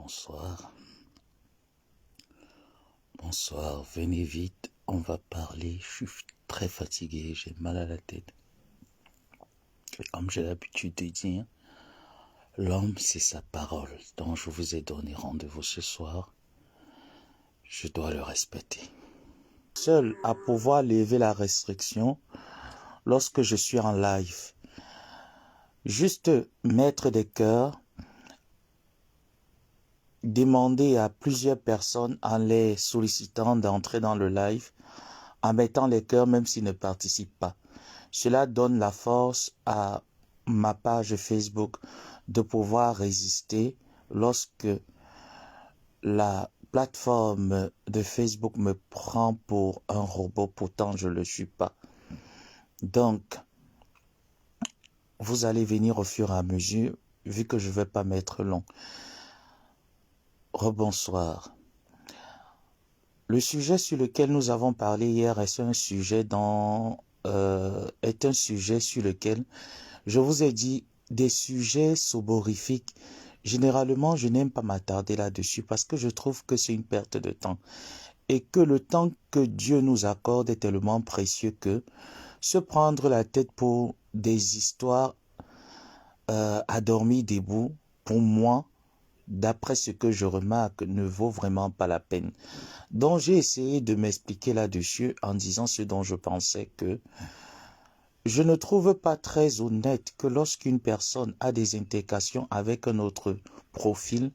Bonsoir. Bonsoir, venez vite, on va parler. Je suis très fatigué, j'ai mal à la tête. Et comme j'ai l'habitude de dire, l'homme c'est sa parole. Donc je vous ai donné rendez-vous ce soir. Je dois le respecter. Seul à pouvoir lever la restriction lorsque je suis en live. Juste mettre des cœurs, demander à plusieurs personnes en les sollicitant d'entrer dans le live, en mettant les cœurs même s'ils ne participent pas. Cela donne la force à ma page Facebook de pouvoir résister lorsque la plateforme de Facebook me prend pour un robot, pourtant je ne le suis pas. Donc, vous allez venir au fur et à mesure, vu que je ne vais pas mettre long. Rebonsoir. Le sujet sur lequel nous avons parlé hier est un sujet sur lequel je vous ai dit des sujets soborifiques. Généralement, je n'aime pas m'attarder là-dessus parce que je trouve que c'est une perte de temps et que le temps que Dieu nous accorde est tellement précieux que se prendre la tête pour des histoires à dormir debout, pour moi, d'après ce que je remarque, ne vaut vraiment pas la peine. Donc j'ai essayé de m'expliquer là-dessus en disant ce dont je pensais que je ne trouve pas très honnête que lorsqu'une personne a des implications avec un autre profil,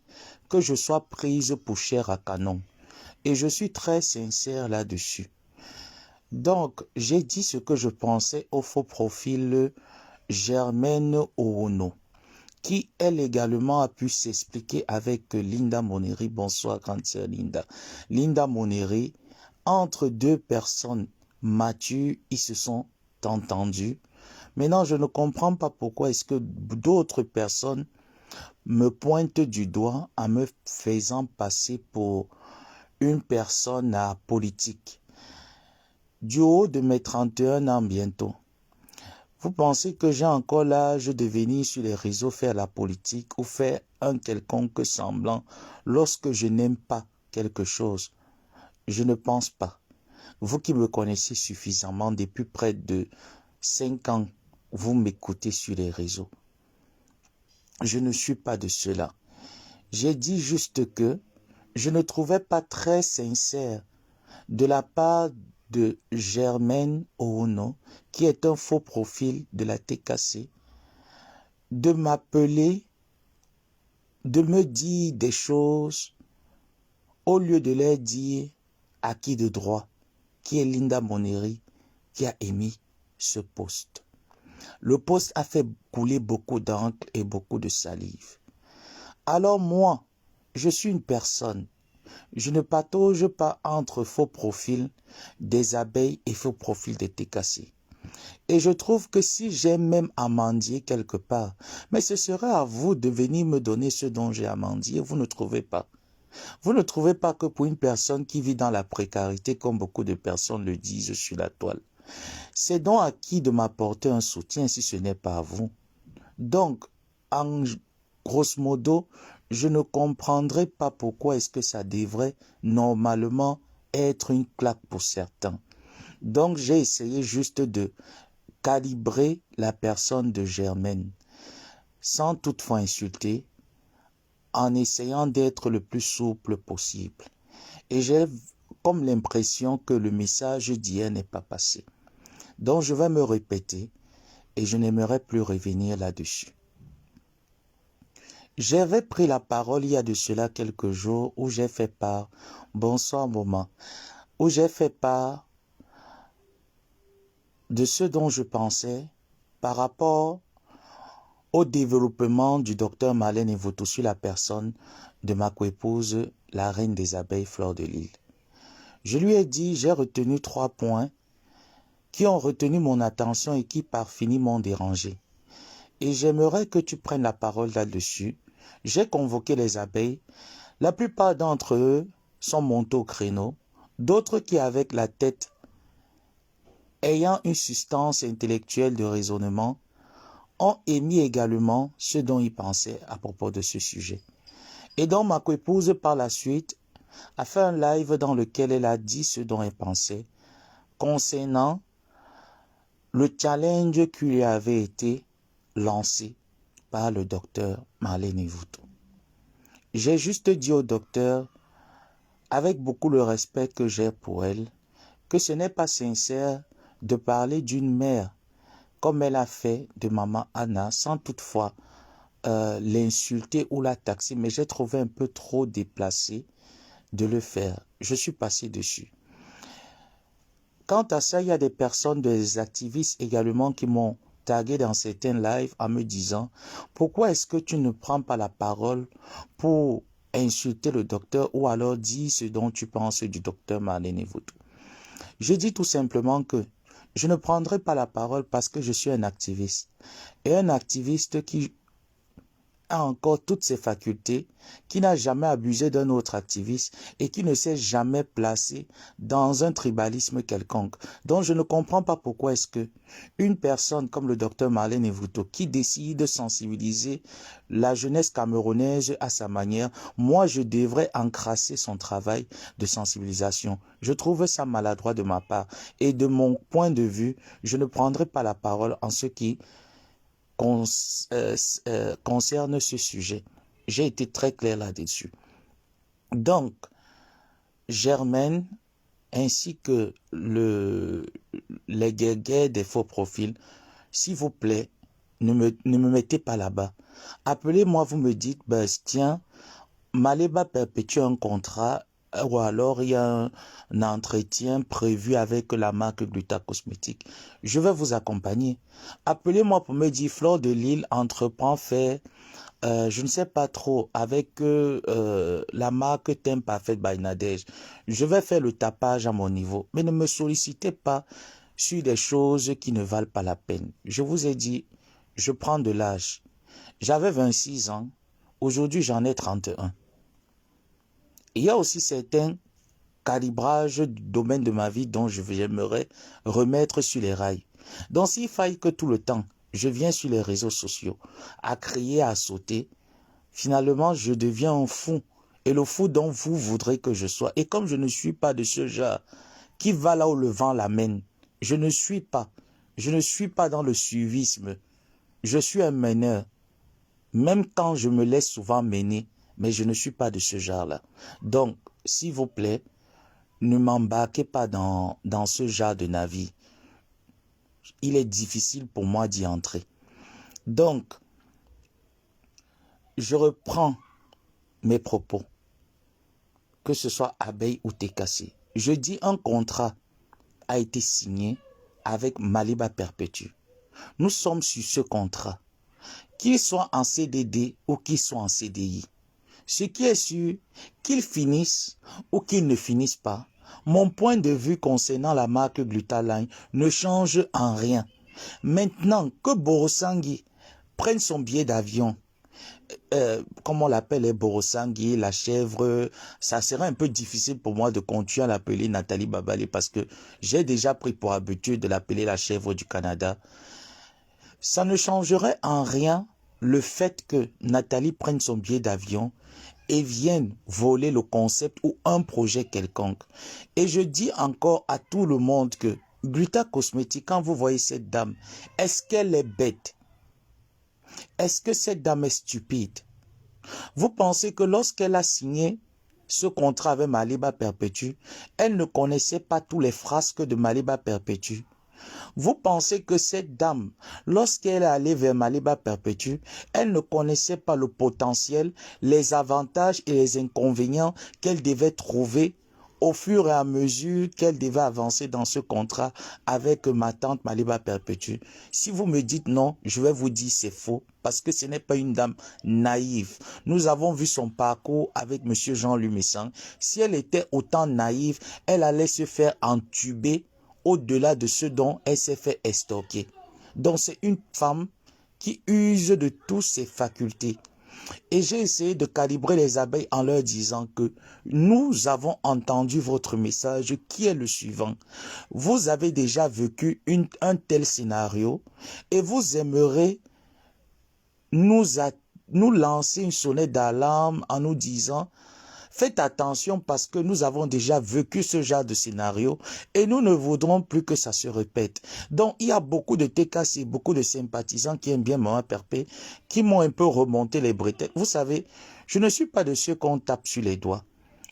que je sois prise pour chair à canon. Et je suis très sincère là-dessus. Donc, j'ai dit ce que je pensais au faux profil Germaine Oono, qui, elle également, a pu s'expliquer avec Linda Moneri. Bonsoir, grande sœur Linda. Linda Moneri, entre deux personnes matures, ils se sont entendus. Maintenant, je ne comprends pas pourquoi est-ce que d'autres personnes me pointent du doigt en me faisant passer pour une personne politique. Du haut de mes 31 ans bientôt, vous pensez que j'ai encore l'âge de venir sur les réseaux faire la politique ou faire un quelconque semblant lorsque je n'aime pas quelque chose? Je ne pense pas. Vous qui me connaissez suffisamment depuis près de 5 ans, vous m'écoutez sur les réseaux. Je ne suis pas de cela. J'ai dit juste que je ne trouvais pas très sincère de la part de Germaine Oono, qui est un faux profil de la TKC, de m'appeler, de me dire des choses au lieu de leur dire à qui de droit, qui est Linda Moneri, qui a émis ce post. Le post a fait couler beaucoup d'encre et beaucoup de salive. Alors moi, je suis une personne. Je ne patauge pas entre faux profils des abeilles et faux profils des TKC. Et je trouve que si j'ai même à mendier quelque part, mais ce serait à vous de venir me donner ce dont j'ai à mendier. Vous ne trouvez pas? Vous ne trouvez pas que pour une personne qui vit dans la précarité, comme beaucoup de personnes le disent sur la toile, c'est donc à qui de m'apporter un soutien si ce n'est pas à vous? Donc, en grosso modo, je ne comprendrai pas pourquoi est-ce que ça devrait normalement être une claque pour certains. Donc, j'ai essayé juste de calibrer la personne de Germaine, sans toutefois insulter, en essayant d'être le plus souple possible. Et j'ai comme l'impression que le message d'hier n'est pas passé. Donc, je vais me répéter et je n'aimerais plus revenir là-dessus. J'avais pris la parole il y a de cela quelques jours où j'ai fait part, bonsoir maman, où j'ai fait part de ce dont je pensais par rapport au développement du docteur Marlène Evoto sur la personne de ma coépouse, la reine des abeilles Fleur de Lille. Je lui ai dit, j'ai retenu 3 points qui ont retenu mon attention et qui par fini m'ont dérangé. Et j'aimerais que tu prennes la parole là-dessus. J'ai convoqué les abeilles. La plupart d'entre eux sont montés au créneau. D'autres qui, avec la tête ayant une substance intellectuelle de raisonnement, ont émis également ce dont ils pensaient à propos de ce sujet. Et donc ma coépouse par la suite a fait un live dans lequel elle a dit ce dont elle pensait concernant le challenge qui lui avait été lancé par le docteur Marlène Evuto. J'ai juste dit au docteur, avec beaucoup le respect que j'ai pour elle, que ce n'est pas sincère de parler d'une mère comme elle a fait de maman Anna, sans toutefois l'insulter ou la taxer, mais j'ai trouvé un peu trop déplacé de le faire. Je suis passé dessus. Quant à ça, il y a des personnes, des activistes également qui m'ont tagué dans certains lives en me disant « Pourquoi est-ce que tu ne prends pas la parole pour insulter le docteur ou alors dire ce dont tu penses du docteur Marlène Evuto ?» Je dis tout simplement que je ne prendrai pas la parole parce que je suis un activiste. Et un activiste qui a encore toutes ses facultés, qui n'a jamais abusé d'un autre activiste et qui ne s'est jamais placé dans un tribalisme quelconque. Donc je ne comprends pas pourquoi est-ce que une personne comme le docteur Marlène Evuto qui décide de sensibiliser la jeunesse camerounaise à sa manière, moi je devrais encrasser son travail de sensibilisation. Je trouve ça maladroit de ma part et de mon point de vue, je ne prendrai pas la parole en ce qui concerne ce sujet. J'ai été très clair là-dessus. Donc, Germaine, ainsi que les guerriers des faux profils, s'il vous plaît, ne me mettez pas là-bas. Appelez-moi, vous me dites, tiens, Maléba perpétue un contrat ou alors il y a un entretien prévu avec la marque Gluta Cosmétique. Je vais vous accompagner. Appelez-moi pour me dire Fleur de Lille entreprend faire, je ne sais pas trop, avec la marque Thème Parfait by Nadège. Je vais faire le tapage à mon niveau. Mais ne me sollicitez pas sur des choses qui ne valent pas la peine. Je vous ai dit, je prends de l'âge. J'avais 26 ans. Aujourd'hui, j'en ai 31. Il y a aussi certains calibrages du domaine de ma vie dont j'aimerais remettre sur les rails. Donc s'il faille que tout le temps, je viens sur les réseaux sociaux, à crier, à sauter, finalement je deviens un fou. Et le fou dont vous voudrez que je sois. Et comme je ne suis pas de ce genre qui va là où le vent l'amène, je ne suis pas dans le suivisme. Je suis un meneur. Même quand je me laisse souvent mener, mais je ne suis pas de ce genre-là. Donc, s'il vous plaît, ne m'embarquez pas dans ce genre de navire. Il est difficile pour moi d'y entrer. Donc, je reprends mes propos, que ce soit Abeille ou Tekassi. Je dis un contrat a été signé avec Maliba Perpétue. Nous sommes sur ce contrat. Qu'ils soient en CDD ou qu'ils soient en CDI. Ce qui est sûr, qu'ils finissent ou qu'ils ne finissent pas, mon point de vue concernant la marque Glutaline ne change en rien. Maintenant que Borosangui prenne son billet d'avion, comme on l'appelle les Borosangui, la chèvre, ça serait un peu difficile pour moi de continuer à l'appeler Nathalie Babali parce que j'ai déjà pris pour habitude de l'appeler la chèvre du Canada. Ça ne changerait en rien le fait que Nathalie prenne son billet d'avion et vienne voler le concept ou un projet quelconque. Et je dis encore à tout le monde que Gluta Cosmétique, quand vous voyez cette dame, est-ce qu'elle est bête? Est-ce que cette dame est stupide? Vous pensez que lorsqu'elle a signé ce contrat avec Maliba Perpétue, elle ne connaissait pas tous les frasques de Maliba Perpétue? Vous pensez que cette dame, lorsqu'elle est allée vers Maliba Perpétue, elle ne connaissait pas le potentiel, les avantages et les inconvénients qu'elle devait trouver au fur et à mesure qu'elle devait avancer dans ce contrat avec ma tante Maliba Perpétue? Si vous me dites non, je vais vous dire c'est faux, parce que ce n'est pas une dame naïve. Nous avons vu son parcours avec M. Jean-Louis Messang. Si elle était autant naïve, elle allait se faire entuber au-delà de ce dont elle s'est fait estorquer. Donc c'est une femme qui use de toutes ses facultés. Et j'ai essayé de calibrer les abeilles en leur disant que nous avons entendu votre message qui est le suivant. Vous avez déjà vécu un tel scénario et vous aimerez nous nous lancer une sonnette d'alarme en nous disant faites attention parce que nous avons déjà vécu ce genre de scénario et nous ne voudrons plus que ça se répète. Donc, il y a beaucoup de TKC, beaucoup de sympathisants qui aiment bien Maman Perpé, qui m'ont un peu remonté les bretelles. Vous savez, je ne suis pas de ceux qu'on tape sur les doigts.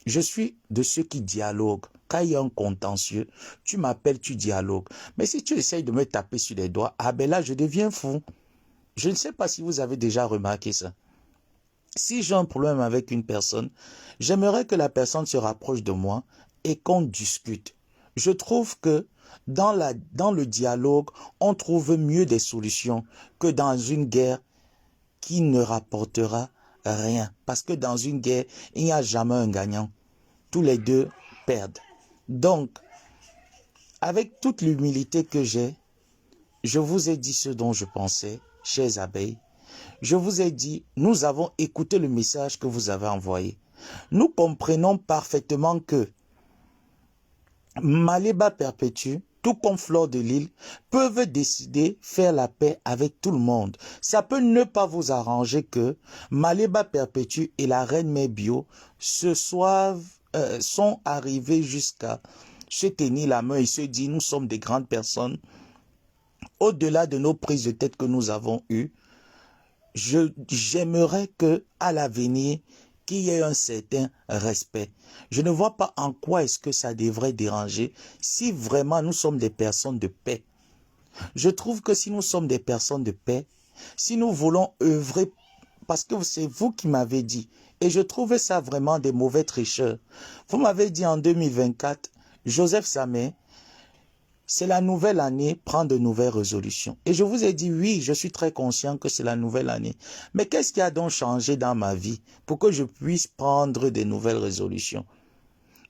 Je suis de ceux qui dialoguent. Quand il y a un contentieux, tu m'appelles, tu dialogues. Mais si tu essayes de me taper sur les doigts, ah ben là, je deviens fou. Je ne sais pas si vous avez déjà remarqué ça. Si j'ai un problème avec une personne, j'aimerais que la personne se rapproche de moi et qu'on discute. Je trouve que dans le dialogue, on trouve mieux des solutions que dans une guerre qui ne rapportera rien. Parce que dans une guerre, il n'y a jamais un gagnant. Tous les deux perdent. Donc, avec toute l'humilité que j'ai, je vous ai dit ce dont je pensais, chers abeilles. Je vous ai dit, nous avons écouté le message que vous avez envoyé. Nous comprenons parfaitement que Maléba Perpétue, tout comme Fleur de Lys, peuvent décider faire la paix avec tout le monde. Ça peut ne pas vous arranger que Maléba Perpétue et la reine Mère Bio sont arrivés jusqu'à se tenir la main et se dire, nous sommes des grandes personnes. Au-delà de nos prises de tête que nous avons eues, j'aimerais que à l'avenir, qu'il y ait un certain respect. Je ne vois pas en quoi est-ce que ça devrait déranger si vraiment nous sommes des personnes de paix. Je trouve que si nous sommes des personnes de paix, si nous voulons œuvrer, parce que c'est vous qui m'avez dit, et je trouvais ça vraiment des mauvais tricheurs. Vous m'avez dit en 2024, Joseph Samé, c'est la nouvelle année, prends de nouvelles résolutions. Et je vous ai dit, oui, je suis très conscient que c'est la nouvelle année. Mais qu'est-ce qui a donc changé dans ma vie pour que je puisse prendre des nouvelles résolutions?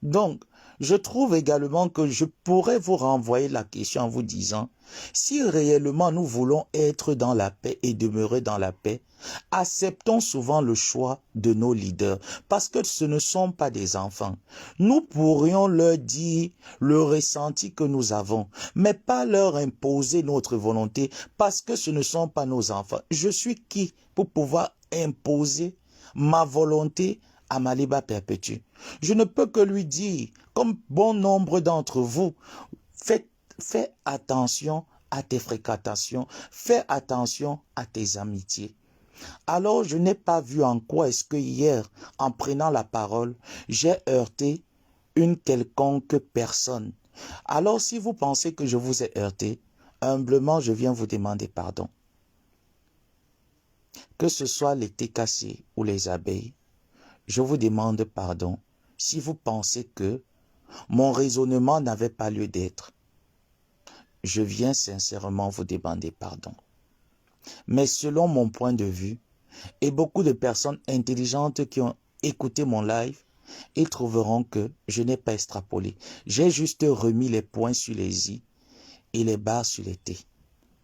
Donc, je trouve également que je pourrais vous renvoyer la question en vous disant, si réellement nous voulons être dans la paix et demeurer dans la paix, acceptons souvent le choix de nos leaders, parce que ce ne sont pas des enfants. Nous pourrions leur dire le ressenti que nous avons, mais pas leur imposer notre volonté, parce que ce ne sont pas nos enfants. Je suis qui pour pouvoir imposer ma volonté à Maléba Perpétue? Je ne peux que lui dire, comme bon nombre d'entre vous, fais attention à tes fréquentations, fais attention à tes amitiés. Alors je n'ai pas vu en quoi est-ce que hier, en prenant la parole, j'ai heurté une quelconque personne. Alors si vous pensez que je vous ai heurté, humblement je viens vous demander pardon. Que ce soit les TKC ou les abeilles, je vous demande pardon si vous pensez que mon raisonnement n'avait pas lieu d'être. Je viens sincèrement vous demander pardon. Mais selon mon point de vue, et beaucoup de personnes intelligentes qui ont écouté mon live, ils trouveront que je n'ai pas extrapolé. J'ai juste remis les points sur les i et les barres sur les t.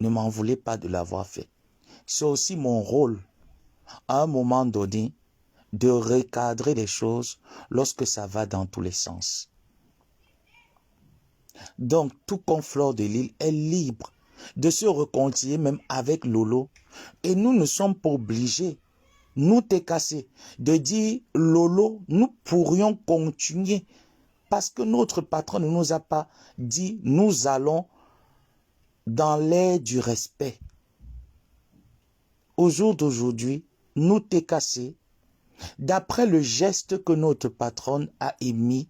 Ne m'en voulez pas de l'avoir fait. C'est aussi mon rôle, à un moment donné, de recadrer les choses lorsque ça va dans tous les sens. Donc, tout comme Fleur de Lys est libre de se reconcilier même avec Lolo. Et nous ne sommes pas obligés, nous TKC, de dire Lolo, nous pourrions continuer. Parce que notre patron ne nous a pas dit, nous allons dans l'air du respect. Au jour d'aujourd'hui, nous TKC, d'après le geste que notre patronne a émis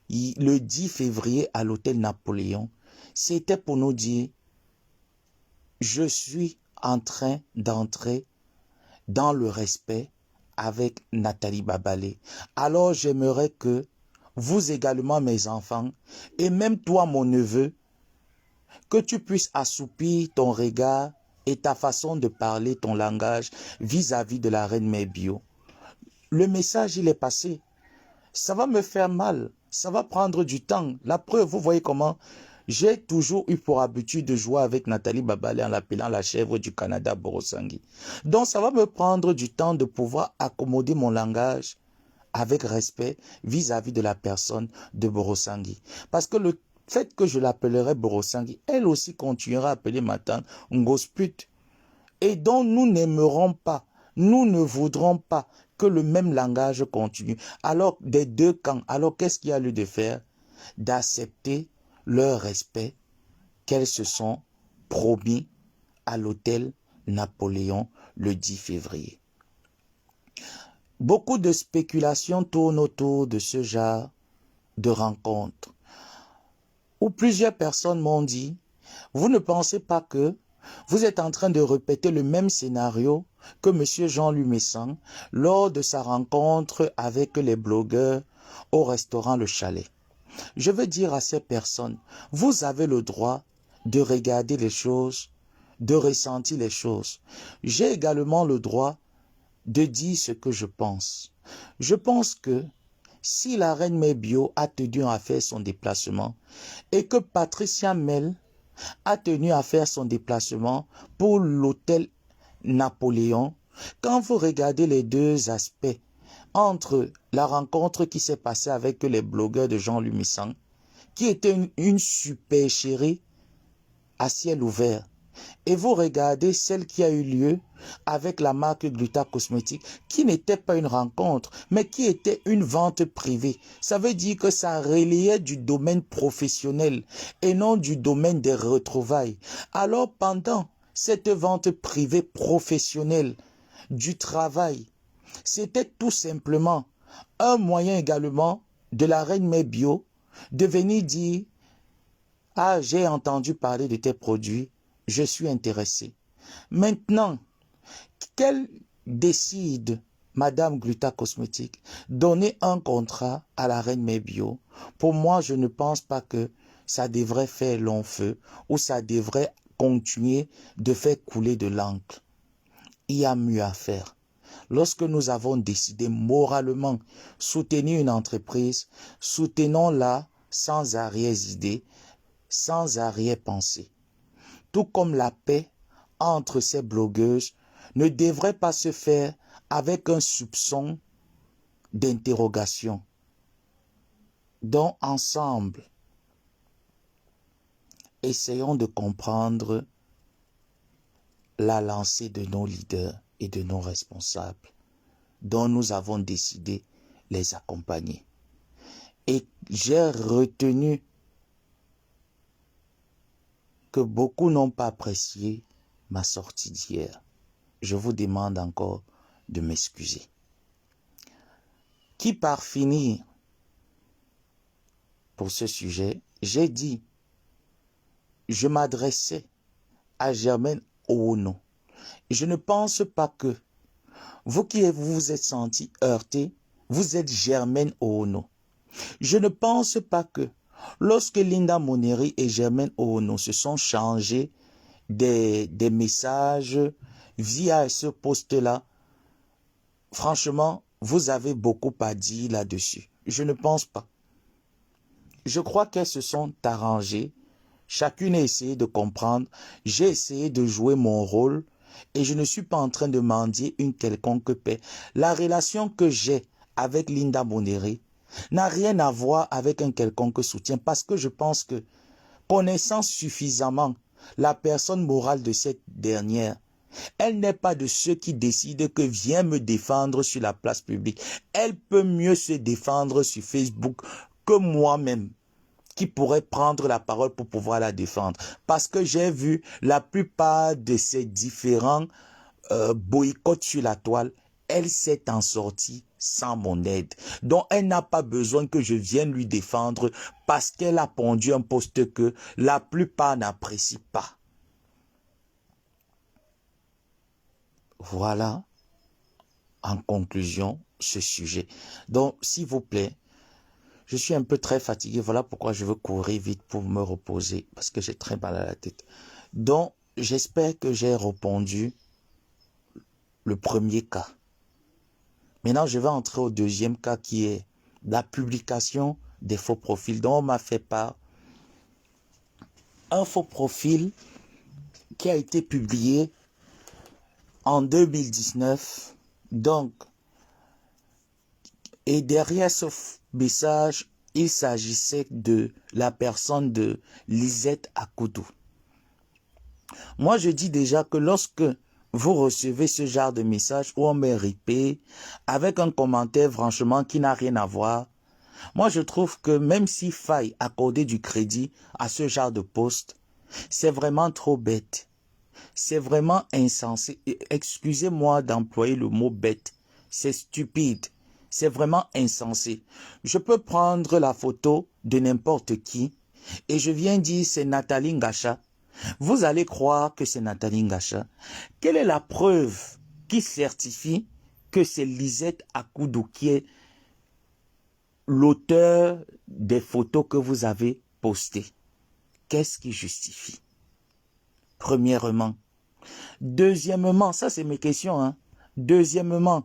le 10 février à l'hôtel Napoléon, c'était pour nous dire, je suis en train d'entrer dans le respect avec Nathalie Babalé. Alors j'aimerais que vous également, mes enfants, et même toi, mon neveu, que tu puisses assoupir ton regard et ta façon de parler, ton langage vis-à-vis de la reine Mère Bio. Le message, il est passé. Ça va me faire mal. Ça va prendre du temps. La preuve, vous voyez comment j'ai toujours eu pour habitude de jouer avec Nathalie Babalé en l'appelant la chèvre du Canada, Borosangui. Donc, ça va me prendre du temps de pouvoir accommoder mon langage avec respect vis-à-vis de la personne de Borosangui. Parce que le fait que je l'appellerai Borosangui, elle aussi continuera à appeler ma tante Ngosput. Et donc, nous n'aimerons pas Nous ne voudrons pas que le même langage continue. Alors, des deux camps, alors qu'est-ce qu'il y a lieu de faire? D'accepter leur respect qu'elles se sont promis à l'hôtel Napoléon le 10 février. Beaucoup de spéculations tournent autour de ce genre de rencontres, où plusieurs personnes m'ont dit, vous ne pensez pas que vous êtes en train de répéter le même scénario que M. Jean-Louis Messan lors de sa rencontre avec les blogueurs au restaurant Le Chalet. Je veux dire à ces personnes, vous avez le droit de regarder les choses, de ressentir les choses. J'ai également le droit de dire ce que je pense. Je pense que si la reine Mère Bio a tenu à faire son déplacement et que Patricia Mel a tenu à faire son déplacement pour l'hôtel Napoléon, quand vous regardez les deux aspects entre la rencontre qui s'est passée avec les blogueurs de Jean-Louis Messan, qui était une super chérie à ciel ouvert, et vous regardez celle qui a eu lieu avec la marque Gluta Cosmétique, qui n'était pas une rencontre, mais qui était une vente privée. Ça veut dire que ça relayait du domaine professionnel et non du domaine des retrouvailles. Alors pendant cette vente privée professionnelle du travail, c'était tout simplement un moyen également de la reine Mère Bio de venir dire « Ah, j'ai entendu parler de tes produits, je suis intéressé. » Maintenant, qu'elle décide, Madame Gluta Cosmétique, donner un contrat à la reine Mère Bio, pour moi, je ne pense pas que ça devrait faire long feu ou ça devrait continuer de faire couler de l'encre. Il y a mieux à faire. Lorsque nous avons décidé moralement soutenir une entreprise, soutenons-la sans arrière-idée, sans arrière-pensée. Tout comme la paix entre ces blogueuses ne devrait pas se faire avec un soupçon d'interrogation. Donc ensemble, essayons de comprendre la lancée de nos leaders et de nos responsables, dont nous avons décidé les accompagner. Et j'ai retenu que beaucoup n'ont pas apprécié ma sortie d'hier. Je vous demande encore de m'excuser. Qui par finir pour ce sujet, j'ai dit, je m'adressais à Germaine Oono. Je ne pense pas que vous qui vous êtes senti heurté, vous êtes Germaine Oono. Je ne pense pas que lorsque Linda Moneri et Germaine Oono se sont changés des messages via ce post-là, franchement, vous avez beaucoup à dire là-dessus. Je ne pense pas. Je crois qu'elles se sont arrangées. Chacune a essayé de comprendre. J'ai essayé de jouer mon rôle et je ne suis pas en train de mendier une quelconque paix. La relation que j'ai avec Linda Moneri n'a rien à voir avec un quelconque soutien parce que je pense que, connaissant suffisamment la personne morale de cette dernière, elle n'est pas de ceux qui décident que viens me défendre sur la place publique. Elle peut mieux se défendre sur Facebook que moi-même, qui pourrait prendre la parole pour pouvoir la défendre. Parce que j'ai vu la plupart de ces différents boycotts sur la toile, elle s'est en sortie sans mon aide. Donc elle n'a pas besoin que je vienne lui défendre parce qu'elle a pondu un poste que la plupart n'apprécient pas. Voilà, en conclusion, ce sujet. Donc, s'il vous plaît, je suis un peu très fatigué. Voilà pourquoi je veux courir vite pour me reposer, parce que j'ai très mal à la tête. Donc, j'espère que j'ai répondu le premier cas. Maintenant, je vais entrer au deuxième cas qui est la publication des faux profils dont on m'a fait part. Un faux profil qui a été publié en 2019, donc, et derrière ce message, il s'agissait de la personne de Lisette Akoudou. Moi, je dis déjà que lorsque vous recevez ce genre de message où on met ripé avec un commentaire franchement qui n'a rien à voir. Moi, je trouve que même s'il faille accorder du crédit à ce genre de poste, c'est vraiment trop bête. C'est vraiment insensé. Excusez-moi d'employer le mot bête. C'est stupide. C'est vraiment insensé. Je peux prendre la photo de n'importe qui et je viens dire c'est Nathalie Ngacha. Vous allez croire que c'est Nathalie Ngacha. Quelle est la preuve qui certifie que c'est Lisette Akoudou qui est l'auteur des photos que vous avez postées? Qu'est-ce qui justifie? Premièrement. Deuxièmement, ça c'est mes questions, hein. Deuxièmement,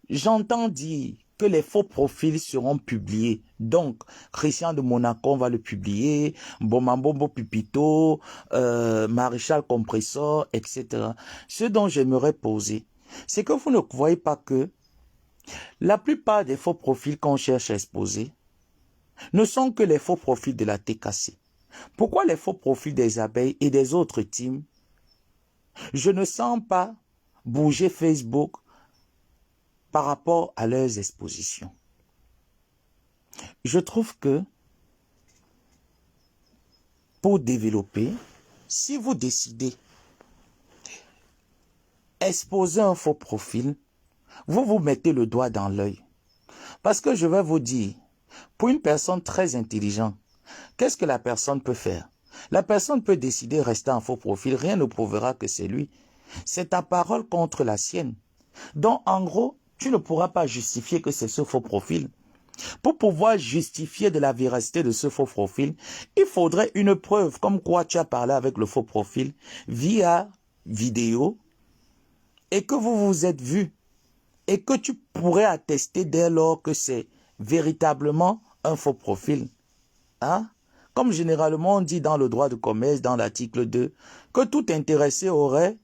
j'entends dire que les faux profils seront publiés. Donc, Christian de Monaco, on va le publier, Bomambombo Pipito, Maréchal Compressor, etc. Ce dont j'aimerais poser, c'est que vous ne voyez pas que la plupart des faux profils qu'on cherche à exposer ne sont que les faux profils de la TKC. Pourquoi les faux profils des abeilles et des autres teams? Je ne sens pas bouger Facebook par rapport à leurs expositions. Je trouve que pour développer, si vous décidez exposer un faux profil, vous vous mettez le doigt dans l'œil. Parce que je vais vous dire, pour une personne très intelligente, qu'est-ce que la personne peut faire? La personne peut décider de rester en faux profil, rien ne prouvera que c'est lui. C'est ta parole contre la sienne. Donc, en gros, tu ne pourras pas justifier que c'est ce faux profil. Pour pouvoir justifier de la véracité de ce faux profil, il faudrait une preuve, comme quoi tu as parlé avec le faux profil via vidéo et que vous vous êtes vu et que tu pourrais attester dès lors que c'est véritablement un faux profil. Hein? Comme généralement on dit dans le droit de commerce, dans l'article 2, que tout intéressé aurait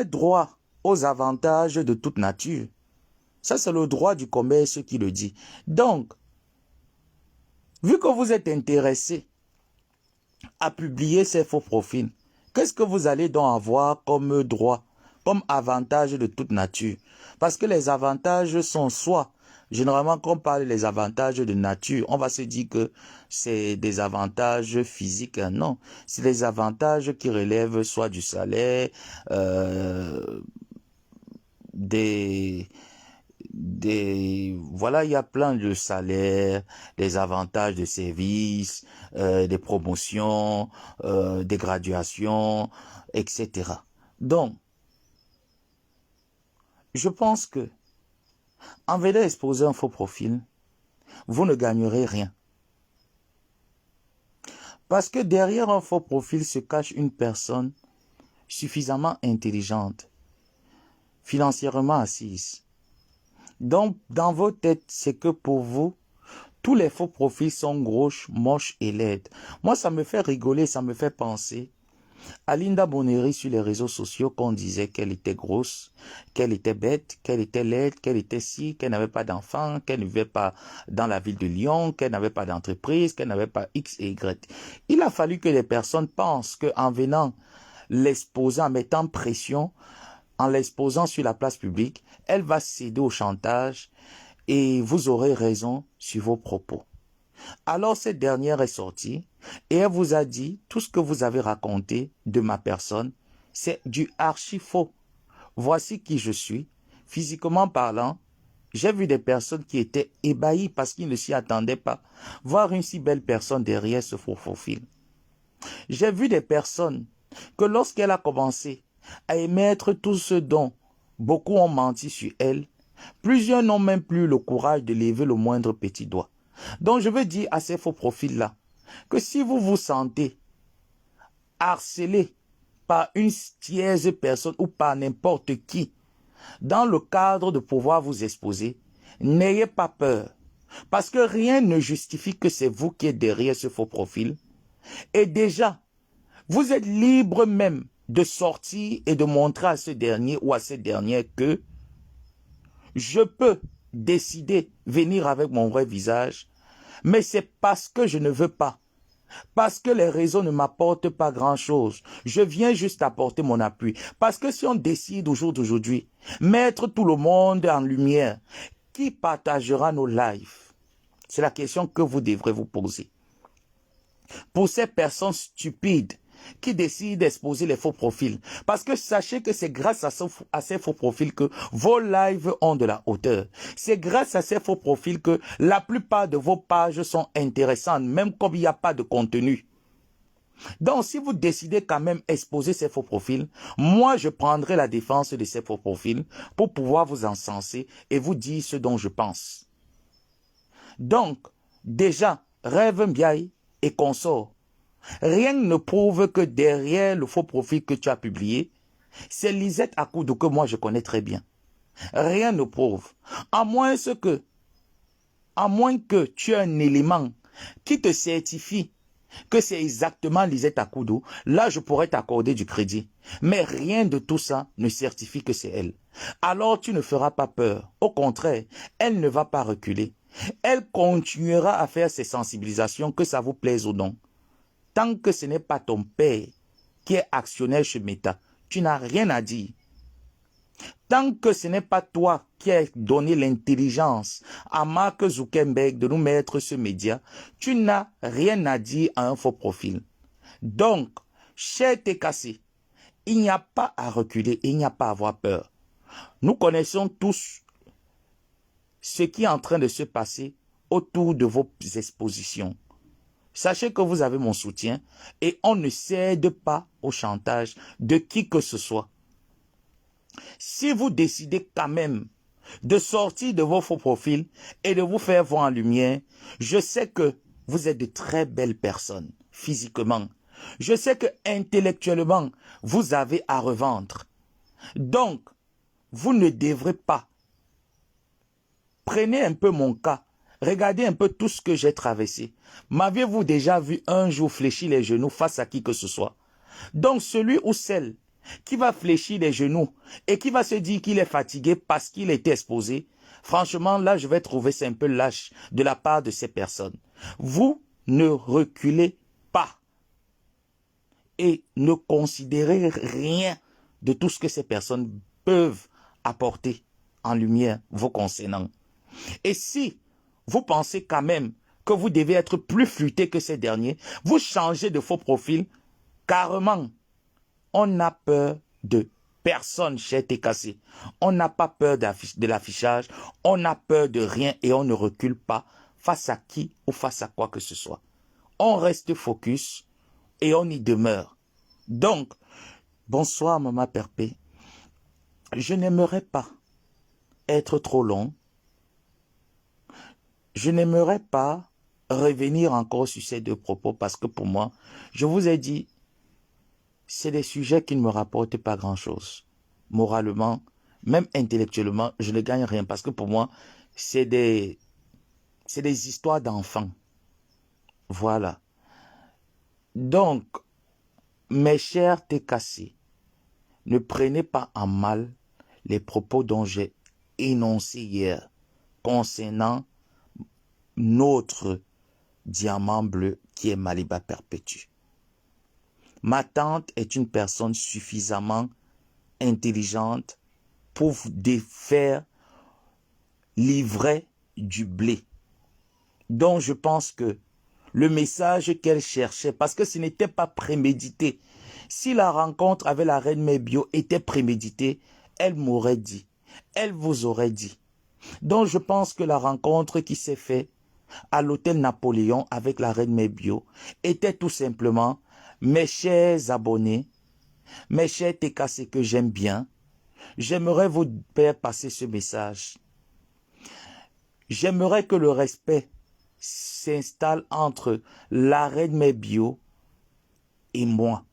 droit aux avantages de toute nature. Ça, c'est le droit du commerce qui le dit. Donc, vu que vous êtes intéressé à publier ces faux profils, qu'est-ce que vous allez donc avoir comme droit, comme avantage de toute nature? Parce que les avantages sont soit, généralement quand on parle des avantages de nature, on va se dire que c'est des avantages physiques. Non, c'est des avantages qui relèvent soit du salaire, voilà, il y a plein de salaires, des avantages de services, des promotions, des graduations, etc. Donc, je pense que en venant exposer un faux profil, vous ne gagnerez rien. Parce que derrière un faux profil se cache une personne suffisamment intelligente, financièrement assise. Donc, dans vos têtes, c'est que pour vous, tous les faux profils sont gros, moches et laides. Moi, ça me fait rigoler, ça me fait penser à Linda Bonnery sur les réseaux sociaux qu'on disait qu'elle était grosse, qu'elle était bête, qu'elle était laide, qu'elle était si, qu'elle n'avait pas d'enfant, qu'elle ne vivait pas dans la ville de Lyon, qu'elle n'avait pas d'entreprise, qu'elle n'avait pas X et Y. Il a fallu que les personnes pensent qu'en venant l'exposer, en mettant pression, en l'exposant sur la place publique, elle va céder au chantage et vous aurez raison sur vos propos. Alors cette dernière est sortie et elle vous a dit tout ce que vous avez raconté de ma personne, c'est du archi faux. Voici qui je suis. Physiquement parlant, j'ai vu des personnes qui étaient ébahies parce qu'ils ne s'y attendaient pas. Voir une si belle personne derrière ce faux profil. J'ai vu des personnes que lorsqu'elle a commencé à émettre tout ce dont beaucoup ont menti sur elle, plusieurs n'ont même plus le courage de lever le moindre petit doigt. Donc je veux dire à ces faux profils-là que si vous vous sentez harcelé par une tierce personne ou par n'importe qui dans le cadre de pouvoir vous exposer, n'ayez pas peur. Parce que rien ne justifie que c'est vous qui êtes derrière ce faux profil. Et déjà, vous êtes libre même de sortir et de montrer à ce dernier ou à cette dernière que je peux décider de venir avec mon vrai visage, mais c'est parce que je ne veux pas Parce que les réseaux ne m'apportent pas grand-chose. Je viens juste apporter mon appui. Parce que si on décide au jour d'aujourd'hui, mettre tout le monde en lumière, qui partagera nos lives? C'est la question que vous devrez vous poser. Pour ces personnes stupides qui décident d'exposer les faux profils. Parce que sachez que c'est grâce à ces faux profils que vos lives ont de la hauteur. C'est grâce à ces faux profils que la plupart de vos pages sont intéressantes, même comme il n'y a pas de contenu. Donc, si vous décidez quand même exposer ces faux profils, moi, je prendrai la défense de ces faux profils pour pouvoir vous encenser et vous dire ce dont je pense. Donc, déjà, Rêve Mbiaye et consorts, rien ne prouve que derrière le faux profil que tu as publié, c'est Lisette Akoudou que moi je connais très bien. Rien ne prouve. À moins que tu aies un élément qui te certifie que c'est exactement Lisette Akoudou, là je pourrais t'accorder du crédit. Mais rien de tout ça ne certifie que c'est elle. Alors tu ne feras pas peur. Au contraire, elle ne va pas reculer. Elle continuera à faire ses sensibilisations, que ça vous plaise ou non. Tant que ce n'est pas ton père qui est actionnaire chez Meta, tu n'as rien à dire. Tant que ce n'est pas toi qui as donné l'intelligence à Mark Zuckerberg de nous mettre ce média, tu n'as rien à dire à un faux profil. Donc, cher TKC, il n'y a pas à reculer, il n'y a pas à avoir peur. Nous connaissons tous ce qui est en train de se passer autour de vos expositions. Sachez que vous avez mon soutien et on ne cède pas au chantage de qui que ce soit. Si vous décidez quand même de sortir de vos faux profils et de vous faire voir en lumière, je sais que vous êtes de très belles personnes, physiquement. Je sais que intellectuellement, vous avez à revendre. Donc, vous ne devrez pas. Prenez un peu mon cas. Regardez un peu tout ce que j'ai traversé. M'aviez-vous déjà vu un jour fléchir les genoux face à qui que ce soit? Donc celui ou celle qui va fléchir les genoux et qui va se dire qu'il est fatigué parce qu'il est exposé, franchement, là, je vais trouver c'est un peu lâche de la part de ces personnes. Vous ne reculez pas et ne considérez rien de tout ce que ces personnes peuvent apporter en lumière vous concernant. Et si vous pensez quand même que vous devez être plus futé que ces derniers, vous changez de faux profil, carrément. On n'a peur de personne chez TKC. On n'a pas peur de l'affichage, on n'a peur de rien et on ne recule pas face à qui ou face à quoi que ce soit. On reste focus et on y demeure. Donc, bonsoir Maman Perpé. Je n'aimerais pas être trop long. Je n'aimerais pas revenir encore sur ces deux propos parce que pour moi, je vous ai dit, c'est des sujets qui ne me rapportent pas grand-chose. Moralement, même intellectuellement, je ne gagne rien parce que pour moi, c'est des histoires d'enfants. Voilà. Donc, mes chers TKC, ne prenez pas en mal les propos dont j'ai énoncés hier concernant notre diamant bleu qui est Maliba Perpétue. Ma tante est une personne suffisamment intelligente pour faire livrer du blé. Donc je pense que le message qu'elle cherchait, parce que ce n'était pas prémédité, si la rencontre avec la reine Mébio était préméditée, elle m'aurait dit, elle vous aurait dit. Donc je pense que la rencontre qui s'est faite à l'hôtel Napoléon avec la reine Mébio était tout simplement: mes chers abonnés, mes chers TKC que j'aime bien, j'aimerais vous faire passer ce message. J'aimerais que le respect s'installe entre la reine Mébio et moi.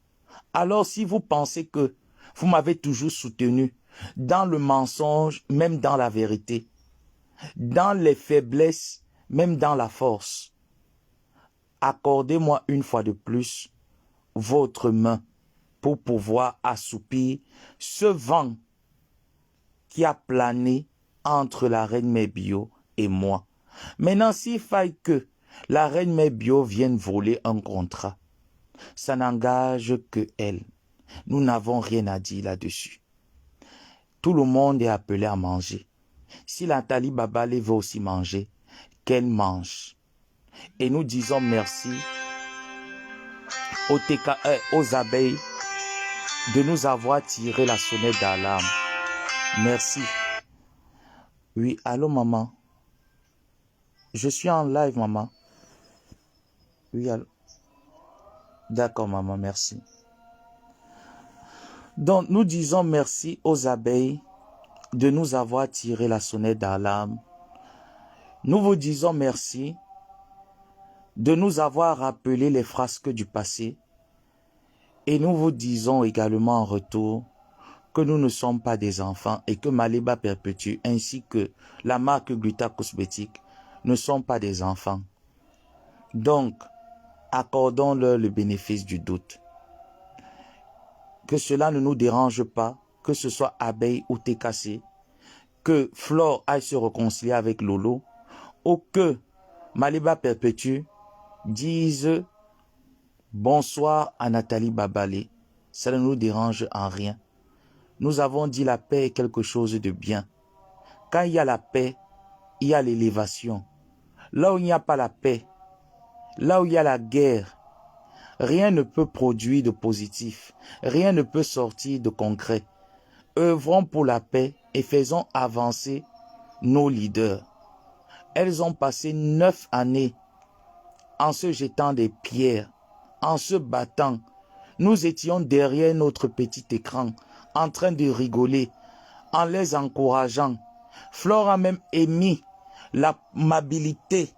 Alors si vous pensez que vous m'avez toujours soutenu dans le mensonge, même dans la vérité, dans les faiblesses, même dans la force, accordez-moi une fois de plus votre main pour pouvoir assoupir ce vent qui a plané entre la reine Mébio et moi. Maintenant, s'il faille que la reine Mère Bio vienne voler un contrat. Ça n'engage que elle. Nous n'avons rien à dire là-dessus. Tout le monde est appelé à manger. Si Nathalie Babalé veut aussi manger, qu'elle mange. Et nous disons merci aux abeilles de nous avoir tiré la sonnette d'alarme. Merci. Oui, allô maman. Je suis en live maman. Oui, allô. D'accord maman, merci. Donc nous disons merci aux abeilles de nous avoir tiré la sonnette d'alarme. Nous vous disons merci de nous avoir rappelé les frasques du passé. Et nous vous disons également en retour que nous ne sommes pas des enfants et que Maliba Perpétue ainsi que la marque Gluta Cosmétique ne sont pas des enfants. Donc, accordons-leur le bénéfice du doute. Que cela ne nous dérange pas, que ce soit Abeille ou TKC, que Flore aille se réconcilier avec Lolo, ou que Maliba Perpétue dise bonsoir à Nathalie Babalé. Ça ne nous dérange en rien. Nous avons dit la paix est quelque chose de bien. Quand il y a la paix, il y a l'élévation. Là où il n'y a pas la paix, là où il y a la guerre, rien ne peut produire de positif. Rien ne peut sortir de concret. Œuvrons pour la paix et faisons avancer nos leaders. Elles ont passé 9 années en se jetant des pierres, en se battant. Nous étions derrière notre petit écran, en train de rigoler, en les encourageant. Flore a même émis l'amabilité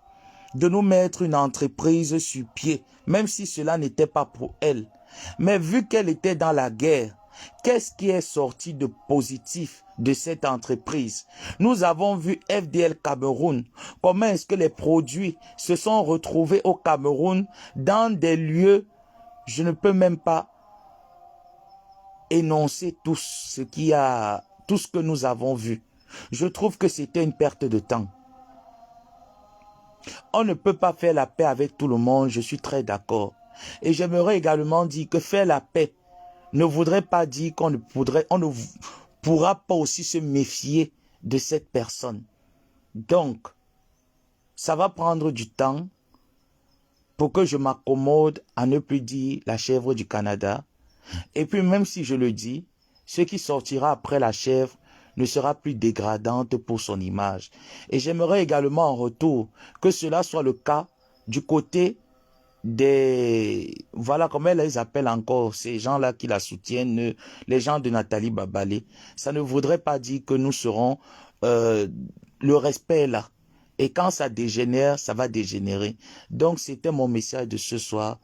de nous mettre une entreprise sur pied, même si cela n'était pas pour elle. Mais vu qu'elle était dans la guerre, qu'est-ce qui est sorti de positif de cette entreprise? Nous avons vu FDL Cameroun. Comment est-ce que les produits se sont retrouvés au Cameroun dans des lieux, je ne peux même pas énoncer tout ce que nous avons vu. Je trouve que c'était une perte de temps. On ne peut pas faire la paix avec tout le monde, je suis très d'accord. Et j'aimerais également dire que faire la paix ne voudrait pas dire qu'on ne pourra pas aussi se méfier de cette personne. Donc, ça va prendre du temps pour que je m'accommode à ne plus dire la chèvre du Canada. Et puis même si je le dis, ce qui sortira après la chèvre ne sera plus dégradante pour son image. Et j'aimerais également en retour que cela soit le cas du côté des... Voilà comment elle les appelle encore, ces gens-là qui la soutiennent, les gens de Nathalie Babalé. Ça ne voudrait pas dire que nous serons le respect là. Et quand ça dégénère, ça va dégénérer. Donc c'était mon message de ce soir.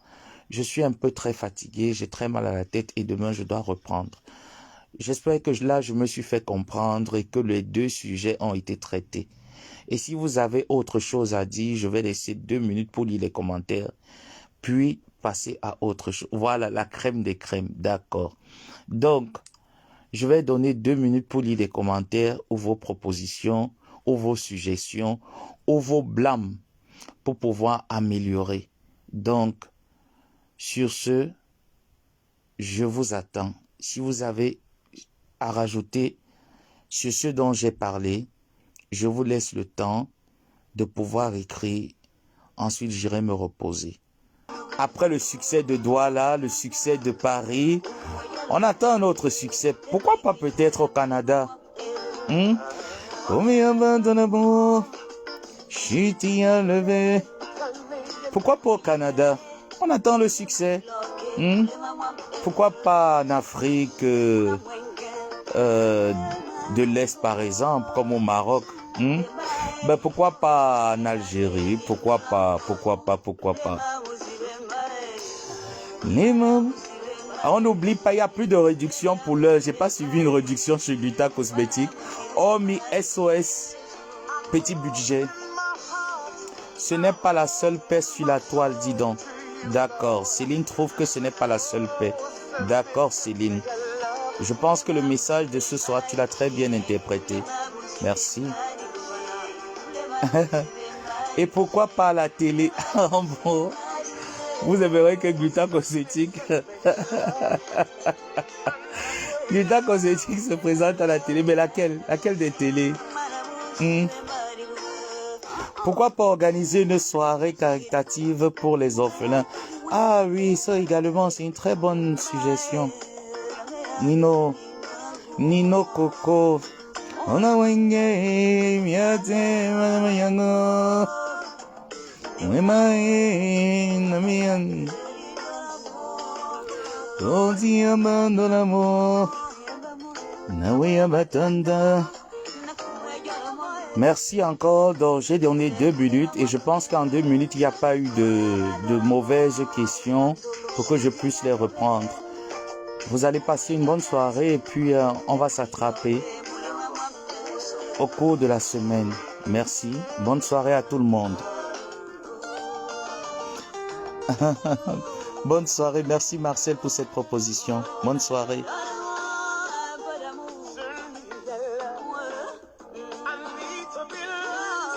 Je suis un peu très fatigué, j'ai très mal à la tête et demain je dois reprendre. J'espère que là je me suis fait comprendre et que les deux sujets ont été traités. Et si vous avez autre chose à dire, je vais laisser 2 minutes pour lire les commentaires, puis passer à autre chose. Voilà, la crème des crèmes, d'accord. Donc, je vais donner 2 minutes pour lire les commentaires ou vos propositions, ou vos suggestions, ou vos blâmes pour pouvoir améliorer. Donc, sur ce, je vous attends. Si vous avez à rajouter sur ce dont j'ai parlé, je vous laisse le temps de pouvoir écrire. Ensuite, j'irai me reposer. Après le succès de Douala, le succès de Paris, on attend un autre succès. Pourquoi pas peut-être au Canada? Pourquoi pas au Canada? On attend le succès. Pourquoi pas en Afrique de l'Est par exemple, comme au Maroc? Ben pourquoi pas en Algérie? Pourquoi pas? On n'oublie pas, il n'y a plus de réduction pour l'heure. J'ai pas suivi une réduction chez Gluta Cosmétique. Hormis SOS, petit budget. Ce n'est pas la seule paix sur la toile, dis donc. D'accord, Céline trouve que ce n'est pas la seule paix. D'accord, Céline. Je pense que le message de ce soir, tu l'as très bien interprété. Merci. Et pourquoi pas la télé? Bon, vous aimerez que Glutacosmétique Glutacosmétique se présente à la télé, mais laquelle? Laquelle des télés? Pourquoi pas organiser une soirée caritative pour les orphelins? Ah oui, ça également, c'est une très bonne suggestion. Nino Coco. Merci encore. Donc, j'ai donné 2 minutes et je pense qu'en 2 minutes, il n'y a pas eu de mauvaises questions pour que je puisse les reprendre. Vous allez passer une bonne soirée et puis on va s'attraper au cours de la semaine. Merci. Bonne soirée à tout le monde. Bonne soirée. Merci Marcel pour cette proposition. Bonne soirée.